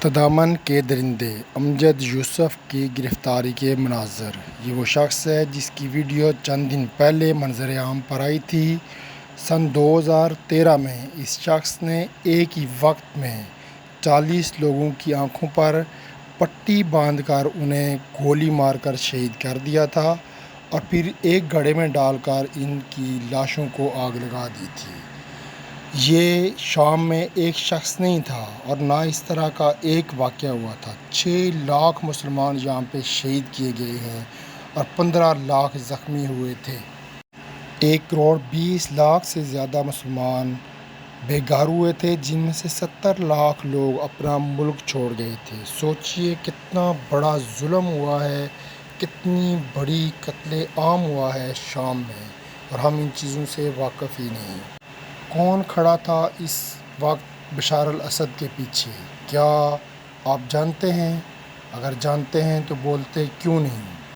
تدامن کے درندے امجد یوسف کی گرفتاری کے مناظر۔ یہ وہ شخص ہے جس کی ویڈیو چند دن پہلے منظر عام پر آئی تھی۔ سن 2013 میں اس شخص نے ایک ہی وقت میں 40 لوگوں کی آنکھوں پر پٹی باندھ کر انہیں گولی مار کر شہید کر دیا تھا اور پھر ایک گڑھے میں ڈال کر ان کی لاشوں کو آگ لگا دی تھی۔ یہ شام میں ایک شخص نہیں تھا اور نہ اس طرح کا ایک واقعہ ہوا تھا۔ 6 لاکھ مسلمان یہاں پہ شہید کیے گئے ہیں اور 15 لاکھ زخمی ہوئے تھے۔ 1 کروڑ 20 لاکھ سے زیادہ مسلمان بے گھر ہوئے تھے، جن میں سے 70 لاکھ لوگ اپنا ملک چھوڑ گئے تھے۔ سوچئے کتنا بڑا ظلم ہوا ہے، کتنی بڑی قتل عام ہوا ہے شام میں، اور ہم ان چیزوں سے واقف ہی نہیں۔ کون کھڑا تھا اس وقت بشار الاسد کے پیچھے؟ کیا آپ جانتے ہیں؟ اگر جانتے ہیں تو بولتے کیوں نہیں؟